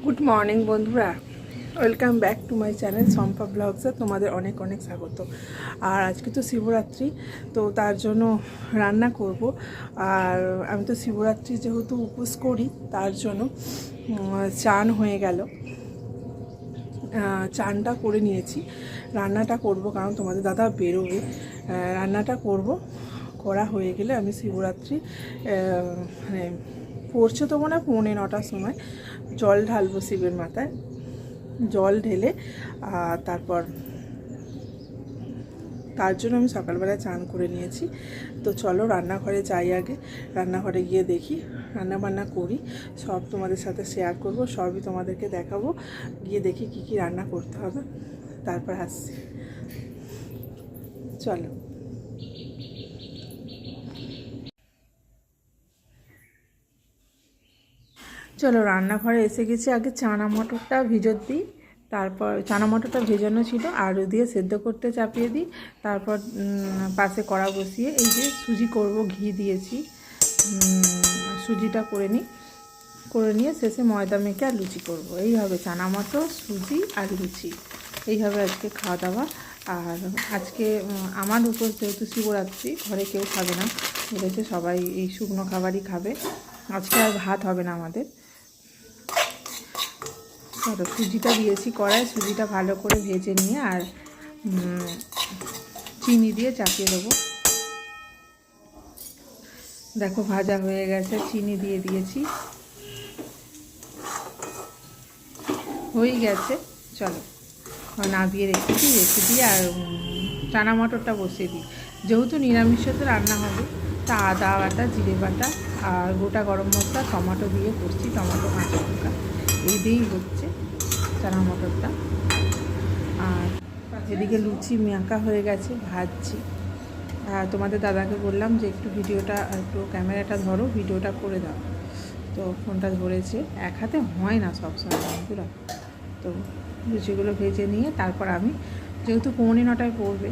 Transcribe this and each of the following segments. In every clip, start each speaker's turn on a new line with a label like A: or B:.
A: Good morning বন্ধুরা, welcome back to my channel Shampa ব্লগসে তোমাদের অনেক অনেক স্বাগত। আর আজকে তো শিবরাত্রি, তো তার জন্য রান্না করব। আর আমি তো শিবরাত্রি যেহেতু উপোস করি, তার জন্য চান হয়ে গেল, চানটা করে নিয়েছি। রান্নাটা করব, কারণ তোমাদের দাদা বেরোবে। রান্নাটা করব, করা হয়ে গেলে আমি শিবরাত্রি মানে পড়ছে তো মনে হয় 9:45 সময় জল ঢালবো শিবের মাথায়। জল ঢেলে তারপর তার জন্য আমি সকালবেলায় চান করে নিয়েছি। তো চলো রান্নাঘরে যাই, আগে রান্নাঘরে গিয়ে দেখি, রান্নাবান্না করি, সব তোমাদের সাথে শেয়ার করব, সবই তোমাদেরকে দেখাবো। গিয়ে দেখি কি কি রান্না করতে হবে, তারপর আসছি। চলো। চলো রান্নাঘরে এসে গেছি। আগে চানা মটরটা ভিজত দিই, তারপর চানা মটরটা ভেজানো ছিল, আলু দিয়ে সেদ্ধ করতে চাপিয়ে দিই। তারপর পাশে কড়া বসিয়ে এই যে সুজি করব, ঘি দিয়েছি, সুজিটা করে নিয়ে শেষে ময়দা মেখে আর লুচি করব। এইভাবে চানা মটর, সুজি আর লুচি, এইভাবে আজকে খাওয়া দাওয়া। আর আজকে আমার উপর যেহেতু শিবরাত্রি, ঘরে কেউ খাবে না, বলেছে সবাই এই শুকনো খাবারই খাবে, আজকে আর ভাত হবে না আমাদের। ধরো সুজিটা দিয়েছি কড়ায়, সুজিটা ভালো করে ভেজে নিয়ে আর চিনি দিয়ে চাপিয়ে দেবো। দেখো ভাজা হয়ে গেছে, চিনি দিয়ে দিয়েছি, হয়ে গেছে। চলো নামিয়ে রেখে দিয়ে আর চানা মটরটা বসিয়ে দিই। যেহেতু নিরামিষতে রান্না হবে, তা আদা বাটা, জিরে বাটা আর গোটা গরম মশলা, টমেটো দিয়ে করছি, টমেটো কাঁচা লঙ্কা এই দিয়েই হচ্ছে চানা মটরটা। আর এদিকে লুচি মাখা হয়ে গেছে, ভাজছি। আর তোমাদের দাদাকে বললাম যে একটু ক্যামেরাটা ধরো, ভিডিওটা করে দাও। তো ফোনটা ধরেছে, এক হাতে হয় না সবসময় বন্ধুরা। তো লুচিগুলো ভেজে নিয়ে তারপর আমি, যেহেতু 9:45 পড়বে,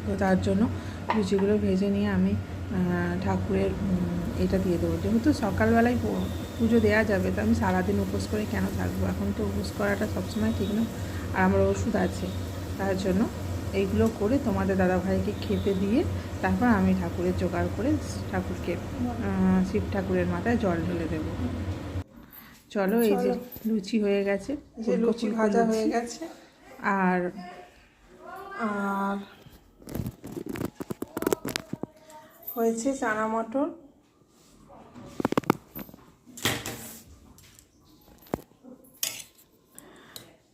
A: তো তার জন্য লুচিগুলো ভেজে নিয়ে আমি ঠাকুরের এটা দিয়ে দেবো। যেহেতু সকালবেলায় পুজো দেওয়া যাবে, তো আমি সারাদিন উপোস করে কেন থাকবো, এখন তো উপোস করাটা সবসময় ঠিক না, আর আমার ওষুধ আছে, তার জন্য এইগুলো করে তোমাদের দাদাভাইকে খেতে দিয়ে তারপর আমি ঠাকুরের জোগাড় করে ঠাকুরকে, শিব ঠাকুরের মাথায় জল ঢেলে দেবো। চলো এই যে লুচি হয়ে গেছে, যে লুচি ভাজা হয়ে গেছে। আর হয়েছে চানা মটর,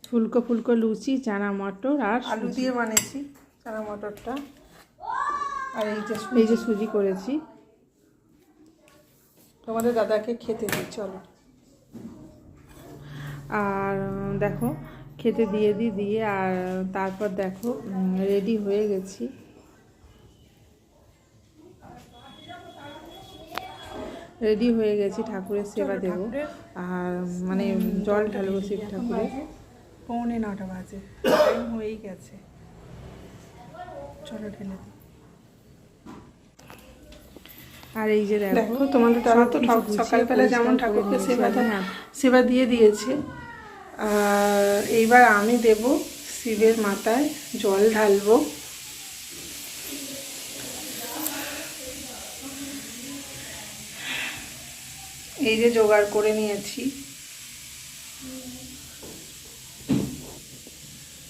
A: ফুলকো ফুলকো লুচি, চানা মটর আর আলু দিয়ে বানিয়েছি চানা মটরটা। আর এই যে সুজি করেছি, তোমাদের দাদাকে খেতে দিই। চলো। আর দেখো খেতে দিয়ে আর তারপর দেখো রেডি হয়ে গেছি। রেডি হয়ে গেছি, ঠাকুরের সেবা দেব, আর মানে জল ঢালবো শিব ঠাকুরের। 9:45 বাজে, টাইম হয়েই গেছে। চলো ঢেলে দিই। আর এই যে দেখো তোমাদের দাদা তো সকালবেলা যেমন ঠাকুরকে সেবা দিয়ে দিয়েছে, এইবার আমি দেব শিবের মাথায় জল ঢালবো। এই যে জোগাড় করে নিয়েছি,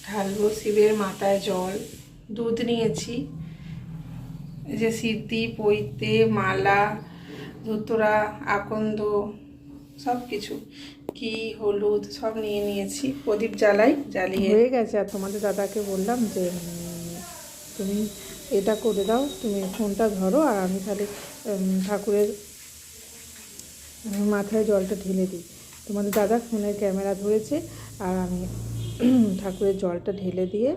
A: ঢালবো শিবের মাথায় জল। দুধ নিয়েছি, এই যে সিদ্ধি, পৈতে, মালা, ধুতরা, আকন্দ, সব কিছু, কি হলুদ সব নিয়েছি। প্রদীপ জ্বালিয়ে হয়ে গেছে। আর তোমাদের দাদাকে বললাম যে তুমি এটা করে দাও, তুমি ফোনটা ধরো, আর আমি তাহলে ঠাকুরের মাথায় জলটা ঢেলে দিই। তোমাদের দাদা ফোনের ক্যামেরা ধরেছে, আর আমি ঠাকুরের জলটা ঢেলে দিয়ে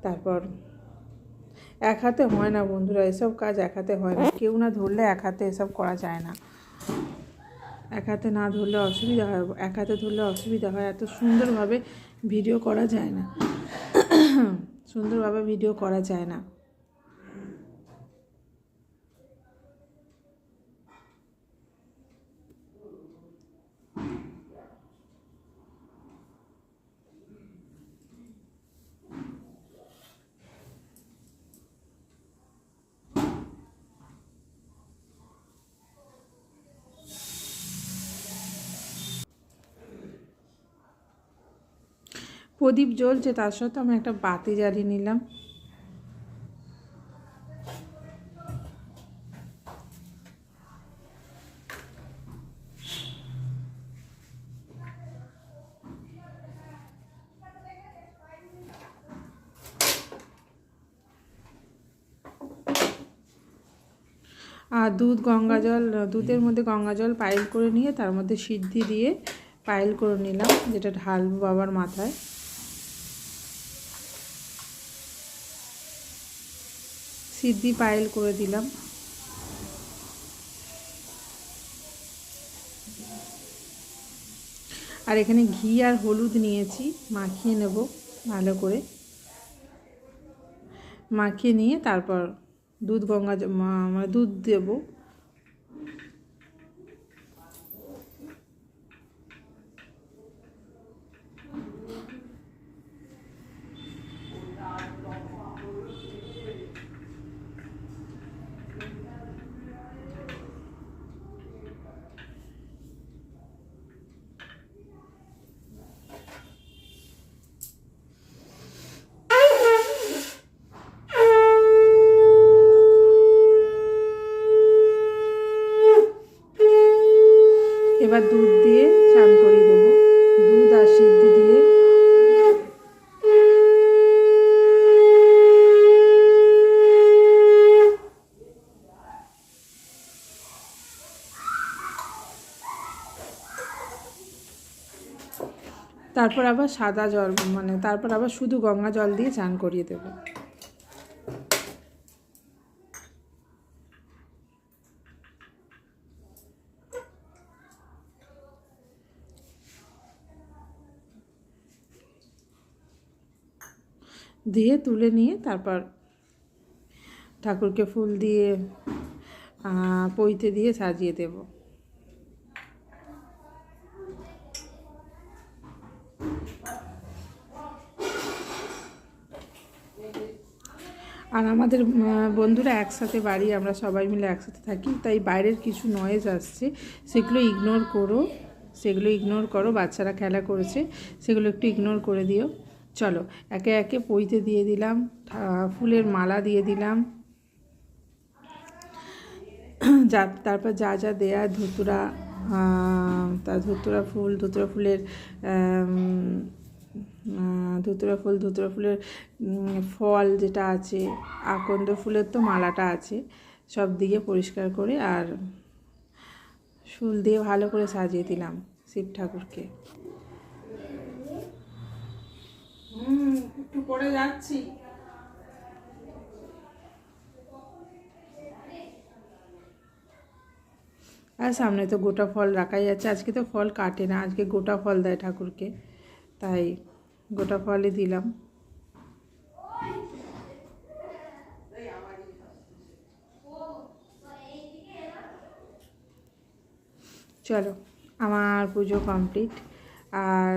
A: তারপর, এক হাতে হয় না বন্ধুরা, এসব কাজ এক হাতে হয় না, কেউ না ধরলে এক হাতে এসব করা যায় না। এক হাতে না ধরলে অসুবিধা হয়, এক হাতে ধরলে অসুবিধা হয়, এত সুন্দরভাবে ভিডিও করা যায় না, সুন্দরভাবে ভিডিও করা যায় না। প্রদীপ জ্বলছে, তার সাথে আমি একটা বাতি জ্বালিয়ে নিলাম। আর দুধের মধ্যে গঙ্গা জল পাইল করে নিয়ে তার মধ্যে সিদ্ধি দিয়ে পাইল করে নিলাম, যেটা ঢালবো বাবার মাথায়। সিদ্ধি পাইল করে দিলাম। আর এখানে ঘি আর হলুদ নিয়েছি, মাখিয়ে নেব ভালো করে। মাখিয়ে নিয়ে তারপর মানে দুধ দেব। এবার দুধ দিয়ে চান করিয়ে দেবো, দুধ আর সিদ্ধি দিয়ে। তারপর আবার সাদা জল, মানে তারপর আবার শুধু গঙ্গা জল দিয়ে চান করিয়ে দেবো। দিয়ে তুলে নিয়ে তারপর ঠাকুরকে ফুল দিয়ে পৈতে দিয়ে সাজিয়ে দেব। আর আমাদের বন্ধুরা একসাথে বাড়ি, আমরা সবাই মিলে একসাথে থাকি, তাই বাইরের কিছু নয়েজ আসছে, সেগুলো ইগনোর করো। বাচ্চারা খেলা করেছে, সেগুলো একটু ইগনোর করে দিও। চলো একে একে পৈতে দিয়ে দিলাম, ফুলের মালা দিয়ে দিলাম। তারপর যা যা দেয়া, ধুতুরা ফুলের ধুতুরা ফুলের ফল যেটা আছে, আকন্দ ফুলের তো মালাটা আছে, সব দিয়ে পরিষ্কার করে আর ফুল দিয়ে ভালো করে সাজিয়ে দিলাম শিব ঠাকুরকে। একটু পরে যাচ্ছি। আর সামনে তো গোটা ফল রাখাই যাচ্ছে, আজকে তো ফল কাটে না, আজকে গোটা ফল দেয় ঠাকুরকে, তাই গোটা ফলই দিলাম। চলো আমার পুজো কমপ্লিট। আর